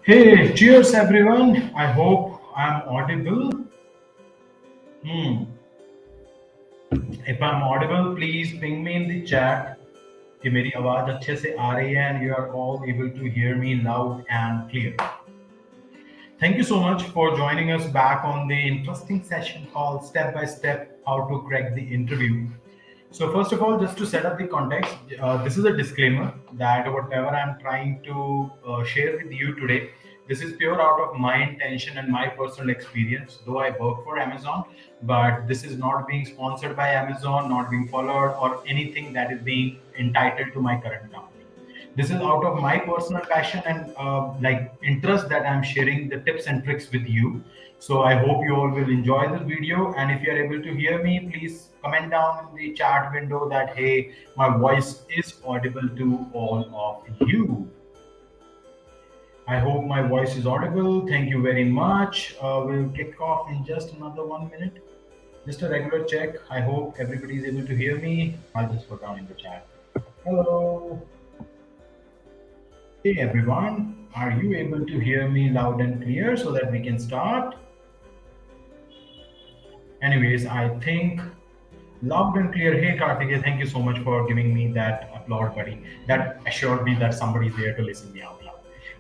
Hey, cheers everyone. I hope I'm audible. Hmm. If I'm audible, please ping me in the chat कि मेरी आवाज अच्छे से आ रही है and you are all able to hear me loud and clear. Thank you so much for joining us back on the interesting session called Step by Step How to Crack the Interview. So, first of all, just to set up the context, this is a disclaimer that whatever I'm trying to share with you today, this is pure out of my intention and my personal experience. Though I work for Amazon, but this is not being sponsored by Amazon, not being followed, or anything that is being entitled to my current company. This is out of my personal passion and like interest that I'm sharing the tips and tricks with you. So I hope you all will enjoy this video. And if you are able to hear me, please comment down in the chat window that hey, my voice is audible to all of you. I hope my voice is audible. Thank you very much. We'll kick off in just another 1 minute. Just a regular check. I hope everybody is able to hear me. I'll just put down in the chat. Hello. Hey everyone, are you able to hear me loud and clear so that we can start? Anyways, I think loud and clear. Hey Karthikeya, thank you so much for giving me that applaud, buddy. That assured me that somebody's there to listen me out loud.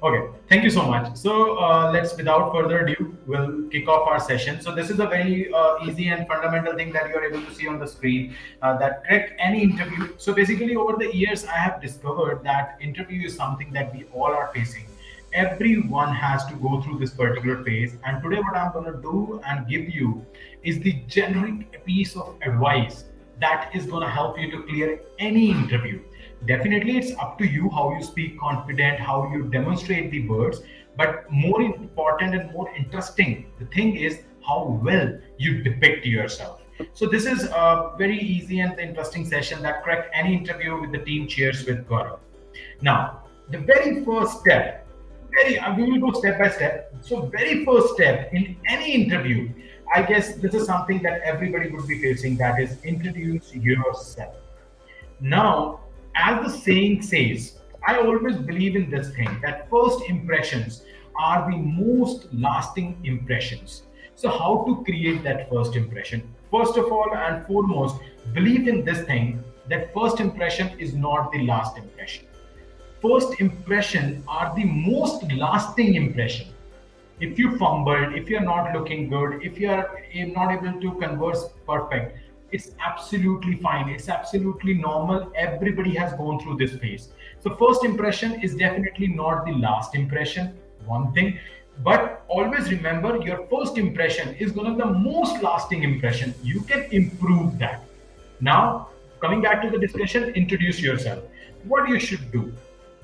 Okay, thank you so much. So let's, without further ado, we'll kick off our session. So this is a very easy and fundamental thing that you are able to see on the screen that crack any interview. So basically, over the years, I have discovered that interview is something that we all are facing. Everyone has to go through this particular phase, and today what I'm going to do and give you is the generic piece of advice that is going to help you to clear any interview. Definitely it's up to you how you speak confident, how you demonstrate the words, but more important and more interesting, the thing is how well you depict yourself. So this is a very easy and interesting session that crack any interview with the team Cheers with Gaurav. Now, the very first step, we will go step by step. So, very first step in any interview, I guess this is something that everybody would be facing. That is, introduce yourself. Now, as the saying says, I always believe in this thing that first impressions are the most lasting impressions. So, how to create that first impression? First of all and foremost, believe in this thing that first impression is not the last impression. First impression are the most lasting impression. If you fumbled, if you're not looking good, if you're not able to converse perfect, it's absolutely fine, it's absolutely normal. Everybody has gone through this phase. So first impression is definitely not the last impression, one thing. But always remember, your first impression is one of the most lasting impression. You can improve that. Now, coming back to the discussion, introduce yourself. What you should do,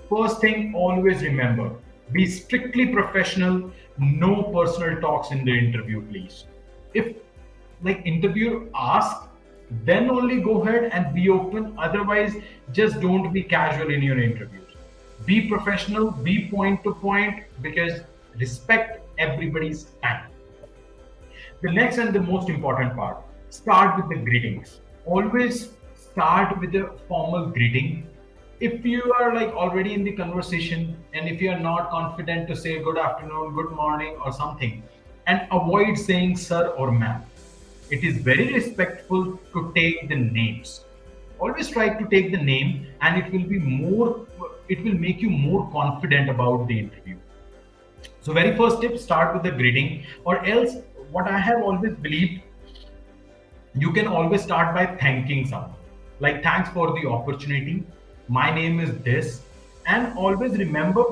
first thing, always remember, be strictly professional, no personal talks in the interview, please. If like interviewer asks, then only go ahead and be open. Otherwise, just don't be casual in your interviews. Be professional, be point to point, because respect everybody's time. The next and the most important part, start with the greetings. Always start with a formal greeting. If you are like already in the conversation and if you are not confident to say good afternoon, good morning, or something, and avoid saying sir or ma'am. It is very respectful to take the names. Always try to take the name, and it will make you more confident about the interview. So very first tip, start with the greeting, or else what I have always believed, you can always start by thanking someone. Like, thanks for the opportunity. My name is this. And always remember,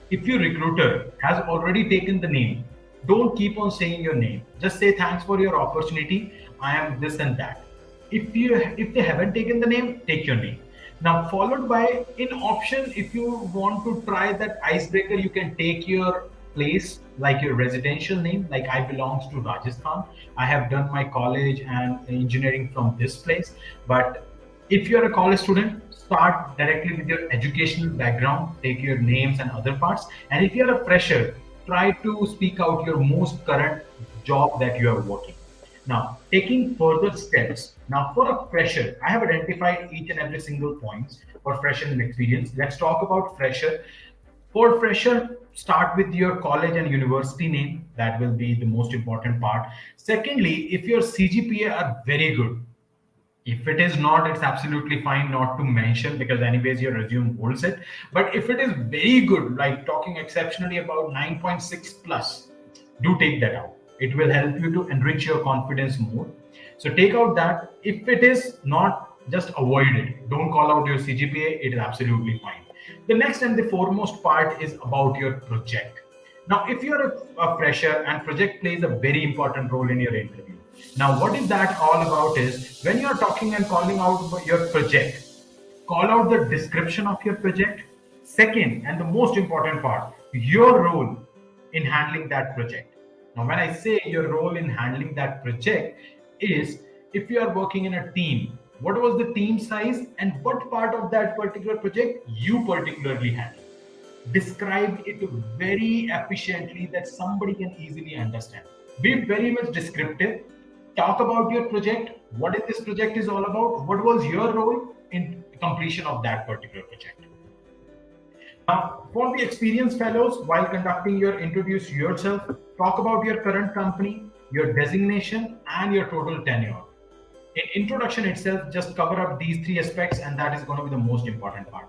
if your recruiter has already taken the name, don't keep on saying your name. Just say thanks for your opportunity. I am this and that. If they haven't taken the name, take your name. Now followed by in option, if you want to try that icebreaker, you can take your place like your residential name, like I belongs to Rajasthan. I have done my college and engineering from this place. But if you're a college student, start directly with your educational background, take your names and other parts. And if you're a fresher, try to speak out your most current job that you are working. Now, taking further steps. Now, for a fresher, I have identified each and every single points for fresher and experience. Let's talk about fresher. For fresher, start with your college and university name. That will be the most important part. Secondly, if your CGPA are very good, if it is not, it's absolutely fine not to mention because anyways your resume holds it. But if it is very good, like talking exceptionally about 9.6 plus, do take that out. It will help you to enrich your confidence more. So take out that. If it is not, just avoid it. Don't call out your CGPA. It is absolutely fine. The next and the foremost part is about your project. Now, if you're a fresher and project plays a very important role in your interview. Now, what is that all about is when you're talking and calling out your project, call out the description of your project. Second, and the most important part, your role in handling that project. Now, when I say your role in handling that project is if you are working in a team, what was the team size and what part of that particular project you particularly handle? Describe it very efficiently that somebody can easily understand. Be very much descriptive. Talk about your project. What is this project is all about? What was your role in completion of that particular project? Now, for the experienced fellows, while conducting your interviews yourself, talk about your current company, your designation, and your total tenure. In introduction itself, just cover up these three aspects, and that is going to be the most important part.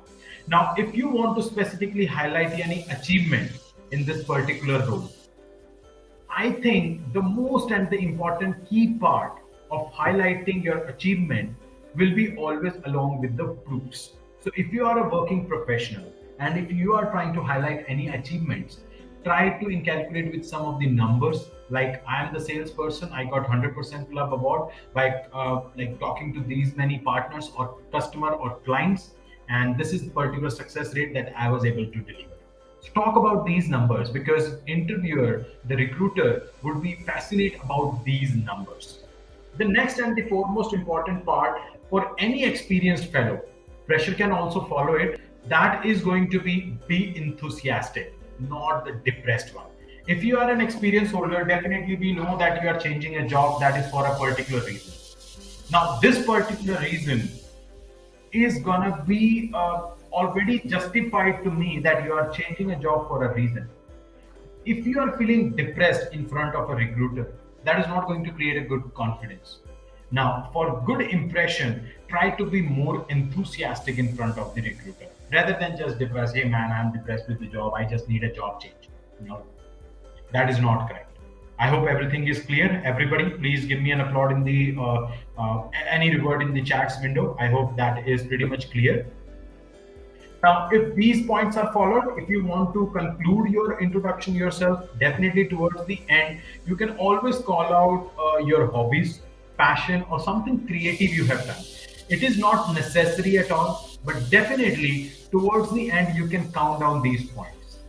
Now, if you want to specifically highlight any achievement in this particular role, I think the most and the important key part of highlighting your achievement will be always along with the proofs. So if you are a working professional and if you are trying to highlight any achievements, try to inculcate with some of the numbers. Like I am the salesperson, I got 100% club award by like talking to these many partners or customer or clients, and this is the particular success rate that I was able to deliver. So talk about these numbers because interviewer, the recruiter would be fascinated about these numbers. The next and the foremost important part for any experienced fellow, pressure can also follow it. That is going to be enthusiastic, not the depressed one. If you are an experience holder, definitely we know that you are changing a job that is for a particular reason. Now, this particular reason is gonna be already justified to me that you are changing a job for a reason. If you are feeling depressed in front of a recruiter, that is not going to create a good confidence. Now, for good impression, try to be more enthusiastic in front of the recruiter rather than just depressed. Hey man, I'm depressed with the job. I just need a job change. No, that is not correct. I hope everything is clear. Everybody, please give me an applaud in the any reward in the chats window. I hope that is pretty much clear. Now, if these points are followed, if you want to conclude your introduction yourself, definitely towards the end, you can always call out your hobbies, passion, or something creative you have done. It is not necessary at all, but definitely towards the end, you can count down these points.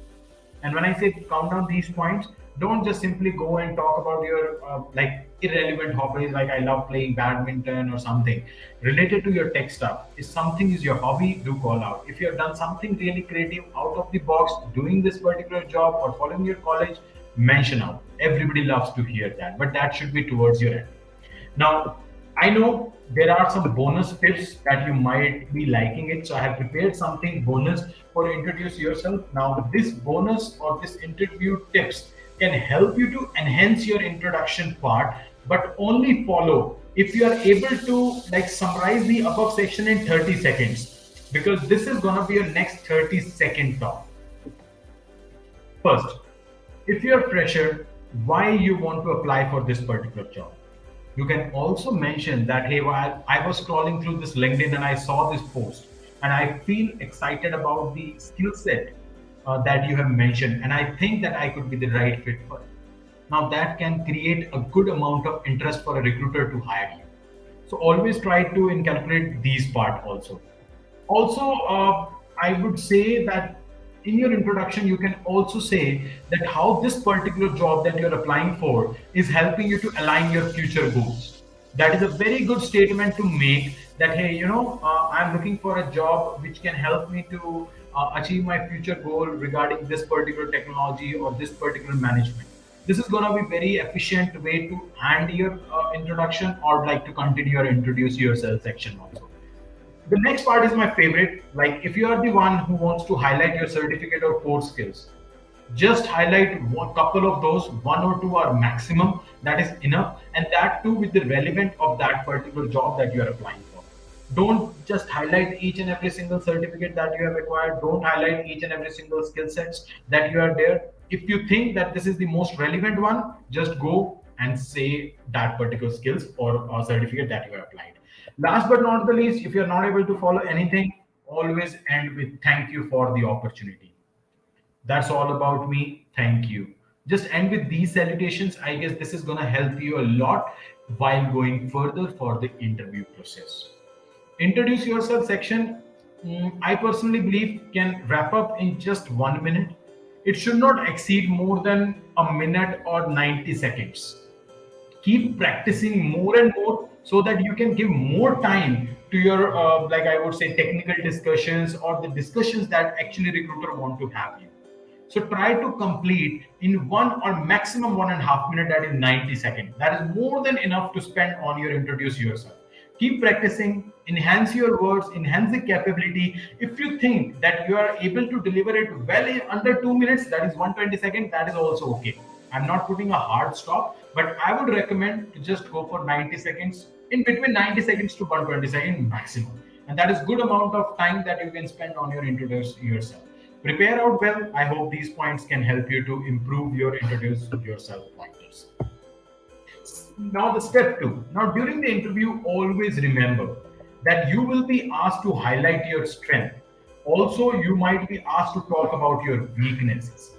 And when I say count down these points, don't just simply go and talk about your like irrelevant hobbies, like I love playing badminton or something related to your tech stuff. If something is your hobby, do call out. If you have done something really creative out of the box, doing this particular job or following your college, mention out. Everybody loves to hear that, but that should be towards your end. Now, I know there are some bonus tips that you might be liking it. So I have prepared something bonus for introduce yourself. Now, this bonus or this interview tips can help you to enhance your introduction part, but only follow if you are able to like summarize the above section in 30 seconds, because this is going to be your next 30-second talk. First, if you're a fresher, why you want to apply for this particular job? You can also mention that, hey, while I was scrolling through this LinkedIn and I saw this post and I feel excited about the skill set that you have mentioned, and I think that I could be the right fit for it. Now that can create a good amount of interest for a recruiter to hire you. So always try to incorporate these part also. Also, I would say that in your introduction, you can also say that how this particular job that you're applying for is helping you to align your future goals. That is a very good statement to make that, hey, I'm looking for a job which can help me to achieve my future goal regarding this particular technology or this particular management. This is going to be very efficient way to end your introduction or like to continue or introduce yourself section also. The next part is my favorite. Like if you are the one who wants to highlight your certificate or core skills, Just highlight one couple of those, one or two are maximum, that is enough, and that too with the relevant of that particular job that you are applying for. Don't just highlight each and every single certificate that you have acquired. Don't highlight each and every single skill sets that you are there. If you think that this is the most relevant one, just go and say that particular skills or certificate that you have applied. Last but not the least, if you're not able to follow anything, always end with thank you for the opportunity. That's all about me. Thank you. Just end with these salutations. I guess this is going to help you a lot while going further for the interview process. Introduce yourself section, I personally believe can wrap up in just 1 minute. It should not exceed more than a minute or 90 seconds. Keep practicing more and more so that you can give more time to your like I would say technical discussions or the discussions that actually recruiter want to have you. So try to complete in 1 or maximum 1.5 minutes, that is 90 seconds. That is more than enough to spend on your introduce yourself. Keep practicing, enhance your words, enhance the capability. If you think that you are able to deliver it well in under 2 minutes, that is 120 seconds, that is also okay. I'm not putting a hard stop, but I would recommend to just go for 90 seconds, in between 90 seconds to 120 seconds maximum. And that is good amount of time that you can spend on your introduce yourself. Prepare out well. I hope these points can help you to improve your introduce yourself pointers. Now, the step two. Now, during the interview, always remember that you will be asked to highlight your strength. Also, you might be asked to talk about your weaknesses.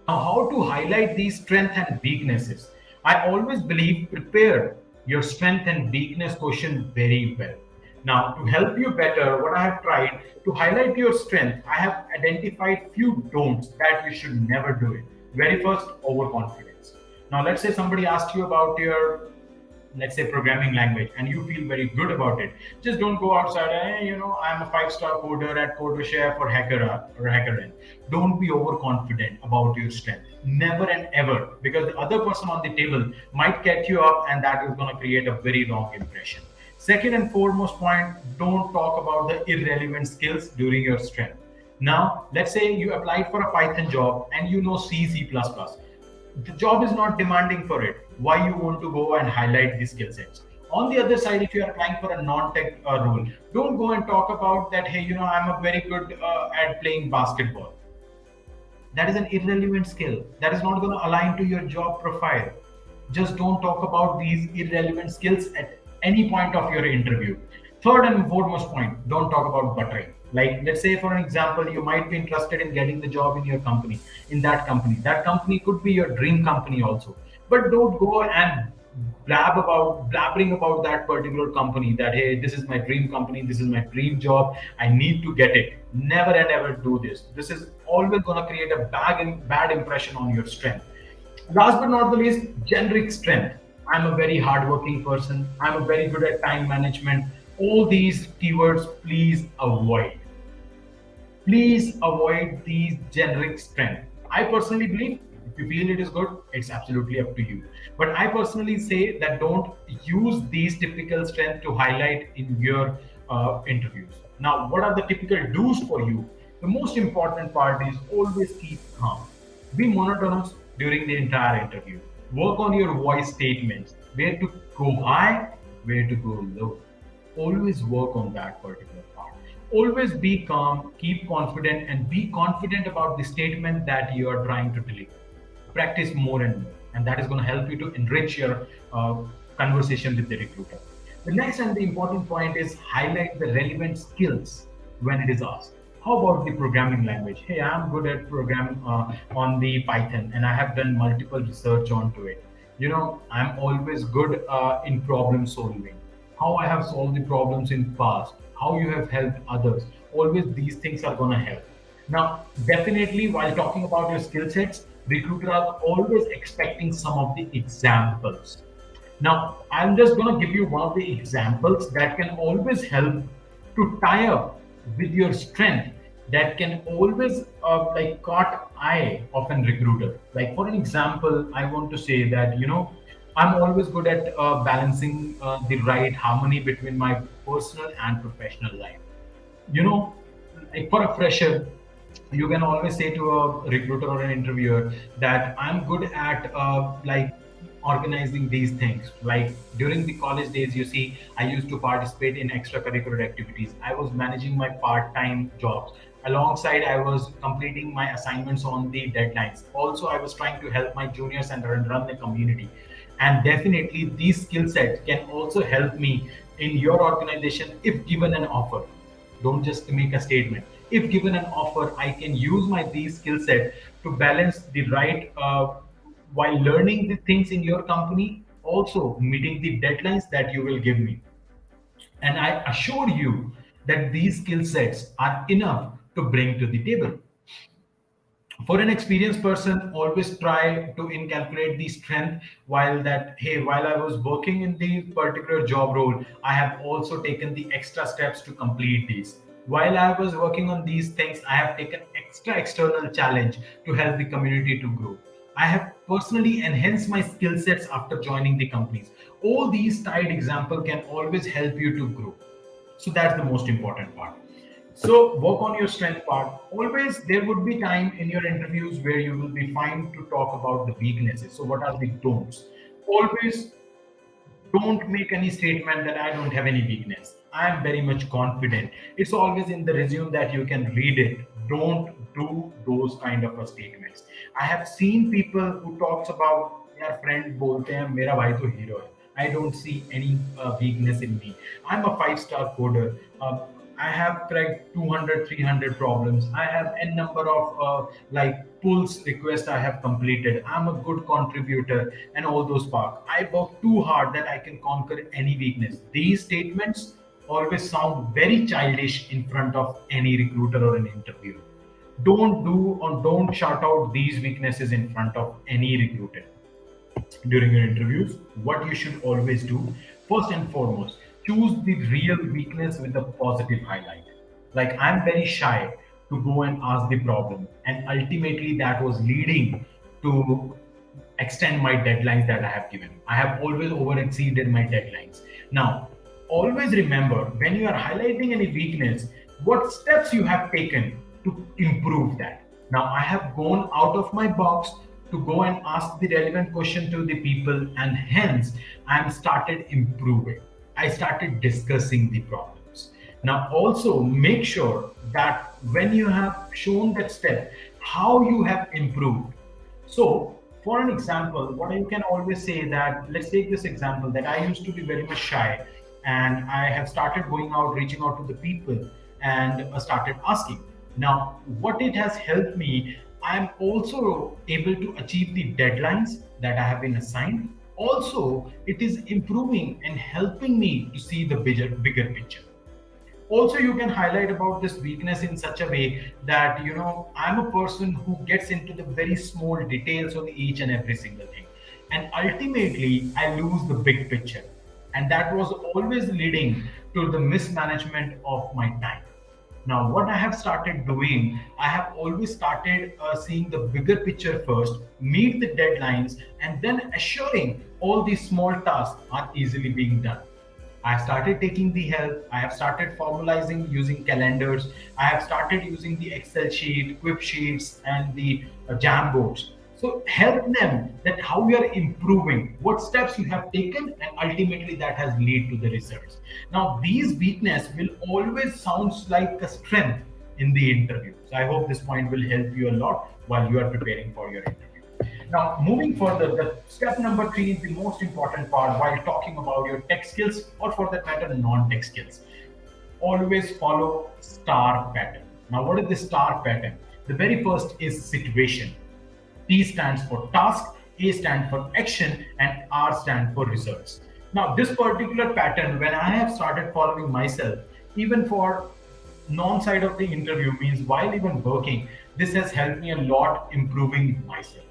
Now, how to highlight these strengths and weaknesses? I always believe prepare your strength and weakness question very well. Now, to help you better, what I have tried to highlight your strength, I have identified few don'ts that you should never do it. Very first, overconfidence. Now, let's say somebody asked you about your, let's say, programming language, and you feel very good about it. Just don't go outside. I'm a five-star coder at Coder Chef or HackerRank. Don't be overconfident about your strength. Never and ever, because the other person on the table might catch you up, and that is going to create a very wrong impression. Second and foremost point, don't talk about the irrelevant skills during your strength. Now, let's say you applied for a Python job and you know C, C++. The job is not demanding for it. Why you want to go and highlight the skill sets? On the other side, if you are applying for a non-tech role, don't go and talk about that. Hey, I'm a very good at playing basketball. That is an irrelevant skill. That is not going to align to your job profile. Just don't talk about these irrelevant skills at any point of your interview. Third and foremost point, don't talk about buttering. Like, let's say, for an example, you might be interested in getting the job in your company, in that company. That company could be your dream company also. But don't go and blabbering about that particular company that, hey, this is my dream company, this is my dream job, I need to get it. Never and ever do this. This is always going to create a bad impression on your strength. Last but not the least, generic strength. I'm a very hardworking person. I'm a very good at time management. All these keywords, please avoid. Please avoid these generic strength. I personally believe if you feel it is good, it's absolutely up to you. But I personally say that don't use these typical strength to highlight in your interviews. Now, what are the typical do's for you? The most important part is always keep calm. Be monotonous during the entire interview. Work on your voice statements, where to go high, where to go low. Always work on that particular part. Always be calm, keep confident, and be confident about the statement that you are trying to deliver. Practice more and more, and that is going to help you to enrich your conversation with the recruiter. The next and the important point is highlight the relevant skills when it is asked. How about the programming language? Hey, I'm good at programming on the Python, and I have done multiple research onto it. I'm always good in problem solving. How I have solved the problems in past, how you have helped others. Always these things are going to help. Now, definitely, while talking about your skill sets, recruiters are always expecting some of the examples. Now, I'm just going to give you one of the examples that can always help to tie up with your strength, that can always like caught eye of an recruiter. Like, for an example, I want to say that, I'm always good at balancing the right harmony between my personal and professional life. You know, like for a fresher, You can always say to a recruiter or an interviewer that I'm good at like organizing these things. Like during the college days, you see, I used to participate in extracurricular activities. I was managing my part-time jobs. Alongside, I was completing my assignments on the deadlines. Also, I was trying to help my juniors and run the community. And definitely, these skill sets can also help me in your organization if given an offer. Don't just make a statement. If given an offer, I can use my these skill set to balance the right while learning the things in your company, also meeting the deadlines that you will give me. And I assure you that these skill sets are enough to bring to the table. For an experienced person, always try to inculcate the strength. While that, hey, while I was working in the particular job role, I have also taken the extra steps to complete these. While I was working on these things, I have taken extra external challenge to help the community to grow. I have personally enhanced my skill sets after joining the companies. All these tied example can always help you to grow. So that's the most important part. So work on your strength part. Always there would be time in your interviews where you will be fine to talk about the weaknesses. So what are the don'ts? Always don't make any statement that I don't have any weakness. I am very much confident. It's always in the resume that you can read it. Don't do those kind of a statements. I have seen people who talks about यार friend बोलते हैं मेरा भाई तो hero है. I don't see any weakness in me. I'm a five-star coder. I have cracked 200, 300 problems. I have n number of like pulls requests I have completed. I'm a good contributor and all those parts. I work too hard that I can conquer any weakness. These statements always sound very childish in front of any recruiter or an interviewer. Don't do or don't shout out these weaknesses in front of any recruiter during your interviews. What you should always do, first and foremost, choose the real weakness with a positive highlight. Like, I'm very shy to go and ask the problem, and ultimately that was leading to extend my deadlines that I have given. I have always over exceeded my deadlines. Now, always remember, when you are highlighting any weakness, what steps you have taken to improve that. Now, I have gone out of my box to go and ask the relevant question to the people, and hence I started improving. I started discussing the problems. Now, also make sure that when you have shown that step, how you have improved. So, for an example, what you can always say that, let's take this example that I used to be very much shy, and I have started going out, reaching out to the people, and started asking. Now, what it has helped me, I'm also able to achieve the deadlines that I have been assigned. Also, it is improving and helping me to see the bigger picture. Also, you can highlight about this weakness in such a way that, I'm a person who gets into the very small details on each and every single thing, and ultimately I lose the big picture, and that was always leading to the mismanagement of my time. Now, what I have started doing, I have always started seeing the bigger picture first, meet the deadlines, and then assuring all these small tasks are easily being done. I have started taking the help. I have started formalizing using calendars. I have started using the Excel sheet, Quip sheets, and the Jam boards. So help them that how you are improving, what steps you have taken, and ultimately that has led to the results. Now, these weakness will always sounds like a strength in the interview. So I hope this point will help you a lot while you are preparing for your interview. Now, moving further, the step number three is the most important part while talking about your tech skills, or for that matter, non-tech skills. Always follow STAR pattern. Now, what is the STAR pattern? The very first is situation. T stands for task, A stands for action, and R stands for results. Now, this particular pattern, when I have started following myself, even for non-side of the interview, means while even working, this has helped me a lot improving myself.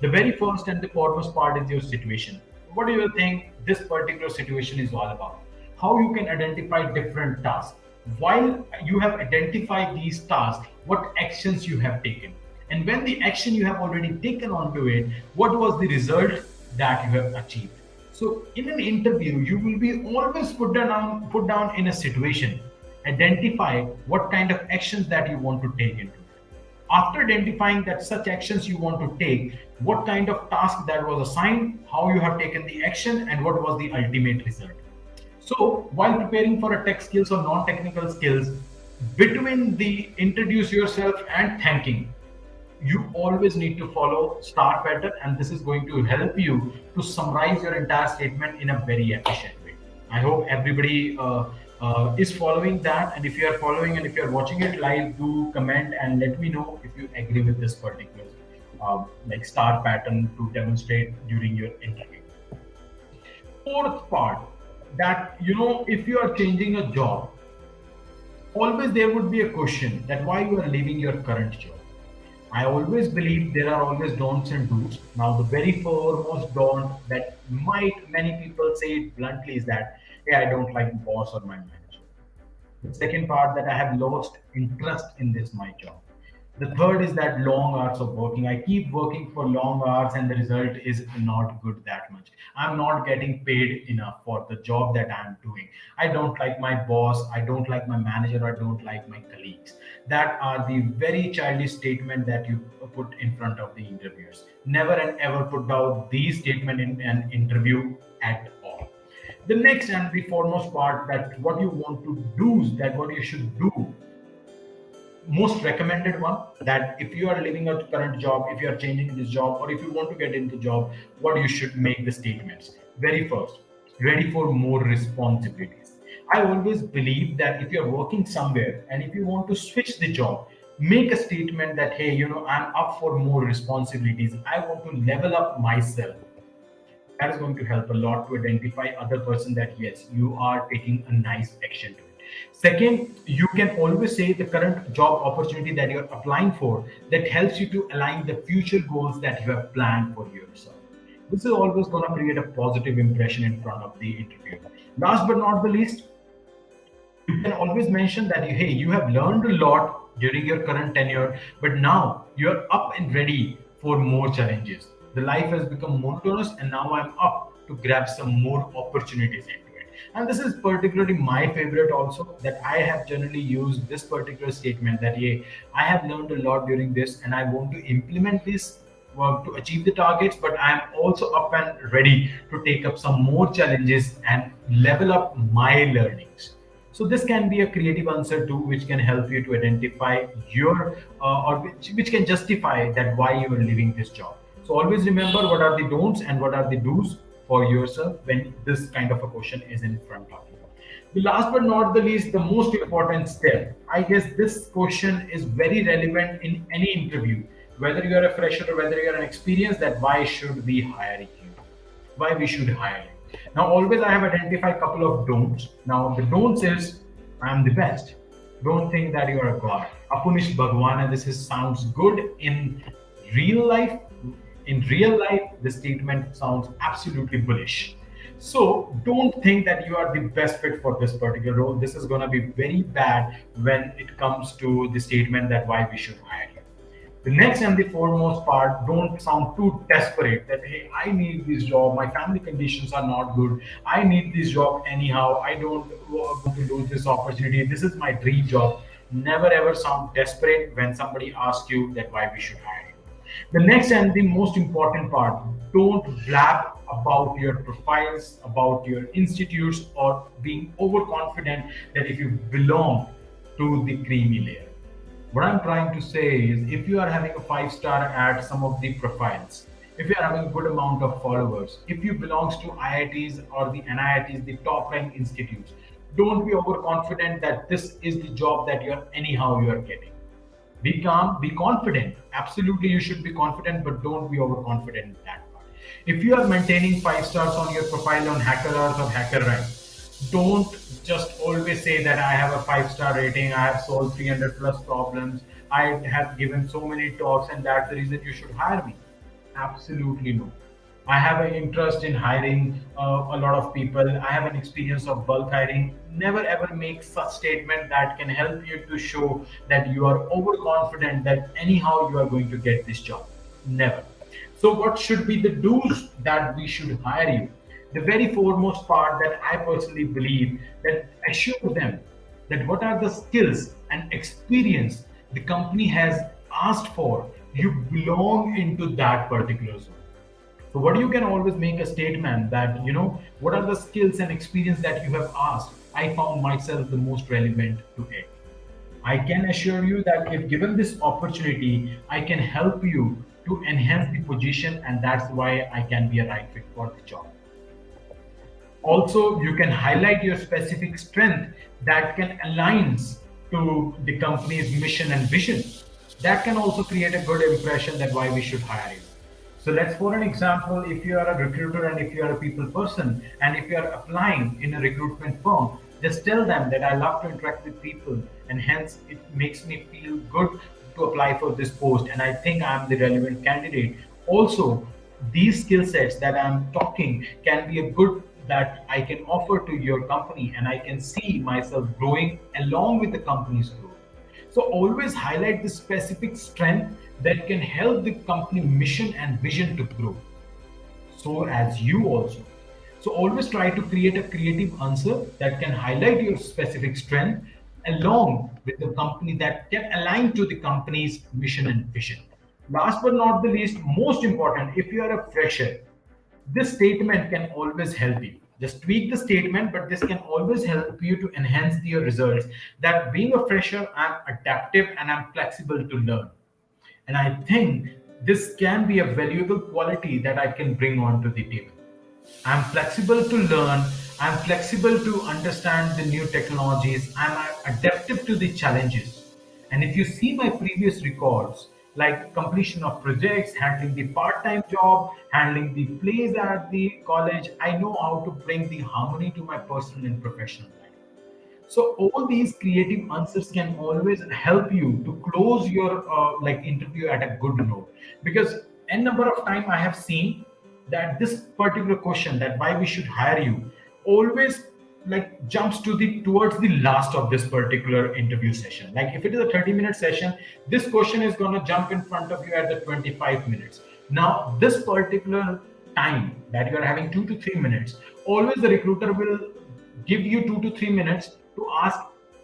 The very first and the foremost part is your situation. What do you think this particular situation is all about? How you can identify different tasks. While you have identified these tasks, what actions you have taken. And when the action you have already taken onto it, what was the result that you have achieved? So in an interview, you will be always put down in a situation. Identify what kind of actions that you want to take into it. After identifying that such actions you want to take, what kind of task that was assigned, how you have taken the action, and what was the ultimate result. So, while preparing for a tech skills or non-technical skills, between the introduce yourself and thanking, you always need to follow star pattern, and this is going to help you to summarize your entire statement in a very efficient way. I hope everybody is following that, and if you are following and if you are watching it live, do comment and let me know if you agree with this particular like star pattern to demonstrate during your interview. Fourth part, that if you are changing a job, always there would be a question that why you are leaving your current job. I always believe there are always don'ts and do's. Now, the very foremost don't that might many people say it bluntly is that, hey, I don't like boss or my manager. The second part, that I have lost interest in this my job. The third is that long hours of working. I keep working for long hours and the result is not good that much. I'm not getting paid enough for the job that I'm doing. I don't like my boss. I don't like my manager. I don't like my colleagues. That are the very childish statement that you put in front of the interviewers. Never and ever put out these statement in an interview at all. The next and the foremost part, that what you want to do, is that what you should do, most recommended one, that if you are leaving a current job, if you are changing this job, or if you want to get into job, what you should make the statements. Very first, ready for more responsibilities. I always believe that if you're working somewhere and if you want to switch the job, make a statement that, hey, I'm up for more responsibilities, I want to level up myself. That is going to help a lot to identify other person that yes, you are taking a nice action to it. Second, you can always say the current job opportunity that you're applying for, that helps you to align the future goals that you have planned for yourself. This is always going to create a positive impression in front of the interviewer. Last but not the least, you can always mention that, hey, you have learned a lot during your current tenure, but now you're up and ready for more challenges. The life has become monotonous and now I'm up to grab some more opportunities into it. And this is particularly my favorite also, that I have generally used this particular statement that, hey, I have learned a lot during this and I want to implement this work to achieve the targets, but I am also up and ready to take up some more challenges and level up my learnings. So this can be a creative answer too, which can help you to identify your or which can justify that why you are leaving this job. So always remember what are the don'ts and what are the do's for yourself when this kind of a question is in front of you. The last but not the least, the most important step. I guess this question is very relevant in any interview, whether you are a fresher or whether you are an experienced, that why should we hire you? Why we should hire you? Now, always I have identified a couple of don'ts. Now, the don'ts is I am the best. Don't think that you are a god. Apunish Bhagwan, and this is sounds good in real life. In real life, the statement sounds absolutely bullish. So don't think that you are the best fit for this particular role. This is going to be very bad when it comes to the statement that why we should hire you. The next and the foremost part, don't sound too desperate that, hey, I need this job, my family conditions are not good, I need this job anyhow, I don't want to lose this opportunity, this is my dream job. Never ever sound desperate when somebody asks you that why we should hire you. The next and the most important part, don't blab about your profiles, about your institutes, or being overconfident that if you belong to the creamy layer. What I'm trying to say is, if you are having a 5-star at some of the profiles, if you are having a good amount of followers, if you belongs to IITs or the NIITs, the top ranked institutes, don't be overconfident that this is the job that you are getting. Be calm, be confident. Absolutely, you should be confident, but don't be overconfident in that part. If you are maintaining 5 stars on your profile on Hacker Earth or Hacker Rank, don't just always say that I have a 5-star rating, I have solved 300 plus problems, I have given so many talks, and that's the reason you should hire me. Absolutely no. I have an interest in hiring a lot of people. I have an experience of bulk hiring. Never ever make such statement that can help you to show that you are overconfident that anyhow you are going to get this job. Never. So what should be the do's that we should hire you? The very foremost part that I personally believe, that assure them that what are the skills and experience the company has asked for, you belong into that particular zone. So what you can always make a statement that, what are the skills and experience that you have asked? I found myself the most relevant to it. I can assure you that if given this opportunity, I can help you to enhance the position, and that's why I can be a right fit for the job. Also, you can highlight your specific strength that can align to the company's mission and vision. That can also create a good impression that why we should hire you. So let's, for an example, if you are a recruiter and if you are a people person and if you are applying in a recruitment firm, just tell them that I love to interact with people and hence it makes me feel good to apply for this post and I think I'm the relevant candidate. Also, these skill sets that I'm talking can be a good that I can offer to your company and I can see myself growing along with the company's growth. So always highlight the specific strength that can help the company mission and vision to grow. So as you also. So always try to create a creative answer that can highlight your specific strength along with the company that can align to the company's mission and vision. Last but not the least, most important, if you are a fresher, this statement can always help you. Just tweak the statement, but this can always help you to enhance your results. That being a fresher, I'm adaptive and I'm flexible to learn. And I think this can be a valuable quality that I can bring onto the table. I'm flexible to learn. I'm flexible to understand the new technologies. I'm adaptive to the challenges. And if you see my previous records, like completion of projects, handling the part-time job, handling the plays at the college, I know how to bring the harmony to my personal and professional life. So all these creative answers can always help you to close your like interview at a good note. Because n number of time I have seen that this particular question that why we should hire you always like jumps to the towards the last of this particular interview session. Like if it is a 30-minute session, this question is going to jump in front of you at the 25 minutes. Now this particular time that you are having 2 to 3 minutes, always the recruiter will give you 2 to 3 minutes to ask,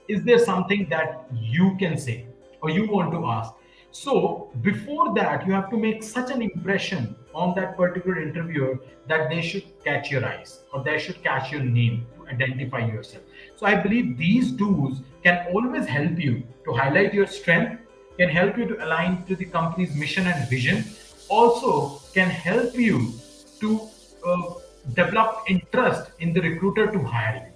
is there something that you can say or you want to ask? So before that, you have to make such an impression on that particular interviewer that they should catch your eyes or they should catch your name to identify yourself. So I believe these tools can always help you to highlight your strength, can help you to align to the company's mission and vision, also can help you to uh, develop interest in the recruiter to hire you.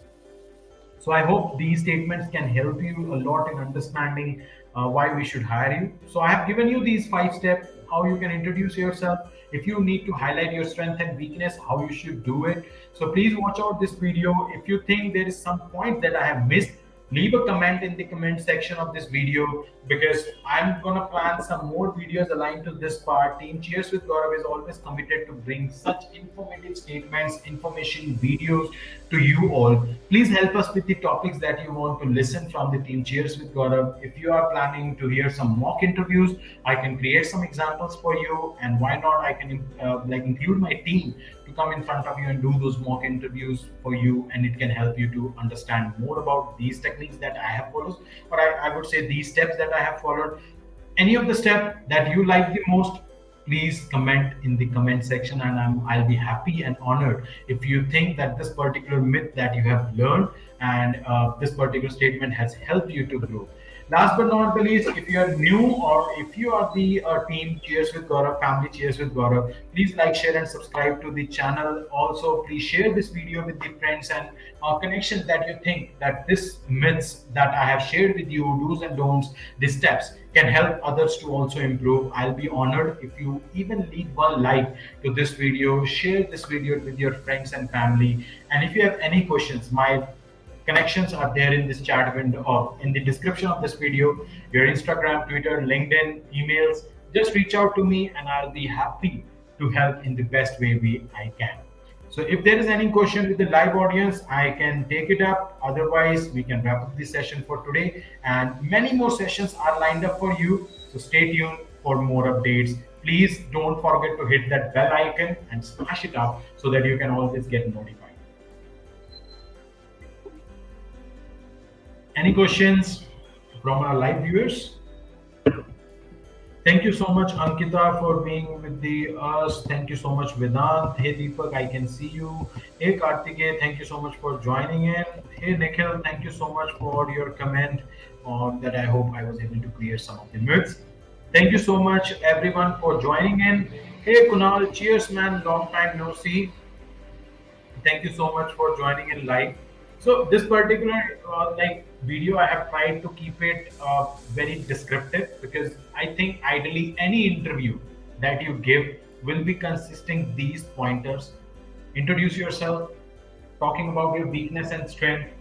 So I hope these statements can help you a lot in understanding why we should hire you. So I have given you these 5 steps how you can introduce yourself. If you need to highlight your strength and weakness, how you should do it. So please watch out this video. If you think there is some point that I have missed, leave a comment in the comment section of this video because I'm gonna plan some more videos aligned to this part. Team Cheers with Gaurav is always committed to bring such informative statements, information videos to you all. Please help us with the topics that you want to listen from the team Cheers with Gaurav. If you are planning to hear some mock interviews, I can create some examples for you, and why not? I can like include my team to come in front of you and do those mock interviews for you, and it can help you to understand more about these techniques that I have followed, or I would say these steps that I have followed. Any of the step that you like the most, please comment in the comment section, and I'll be happy and honored if you think that this particular myth that you have learned and this particular statement has helped you to grow. Last but not the least, if you are new or if you are the team Cheers with Gaurav, family Cheers with Gaurav, please like, share, and subscribe to the channel. Also, please share this video with the friends and connections that you think that this myths that I have shared with you, do's and don'ts, the steps can help others to also improve. I'll be honored if you even leave one like to this video, share this video with your friends and family. And if you have any questions, my connections are there in this chat window or in the description of this video. Your Instagram, Twitter, LinkedIn, emails, just reach out to me and I'll be happy to help in the best way I can. So if there is any question with the live audience, I can take it up. Otherwise, we can wrap up this session for today. And many more sessions are lined up for you. So stay tuned for more updates. Please don't forget to hit that bell icon and smash it up so that you can always get notified. Any questions from our live viewers? Thank you so much, Ankita, for being with the us. Thank you so much, Vedant. Hey, Deepak, I can see you. Hey, Kartike, thank you so much for joining in. Hey, Nikhil, thank you so much for your comment on that. I hope I was able to clear some of the myths. Thank you so much, everyone, for joining in. Hey, Kunal, cheers, man. Long time no see. Thank you so much for joining in live. So this particular video, I have tried to keep it very descriptive because I think ideally any interview that you give will be consisting these pointers. Introduce yourself, talking about your weakness and strength,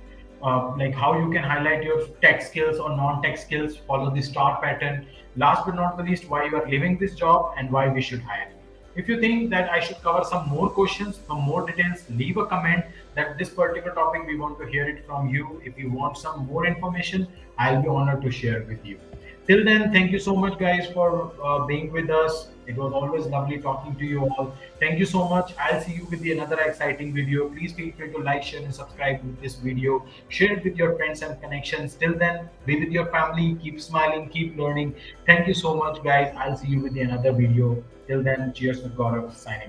like how you can highlight your tech skills or non-tech skills, follow the star pattern. Last but not the least, why you are leaving this job and why we should hire you. If you think that I should cover some more questions, some more details, leave a comment that this particular topic we want to hear it from you. If you want some more information, I'll be honored to share with you. Till then, thank you so much, guys, for being with us. It was always lovely talking to you all. Thank you so much. I'll see you with the another exciting video. Please feel free to like, share, and subscribe with this video. Share it with your friends and connections. Till then, be with your family. Keep smiling. Keep learning. Thank you so much, guys. I'll see you with the another video. Till then, cheers with Gaurav signing.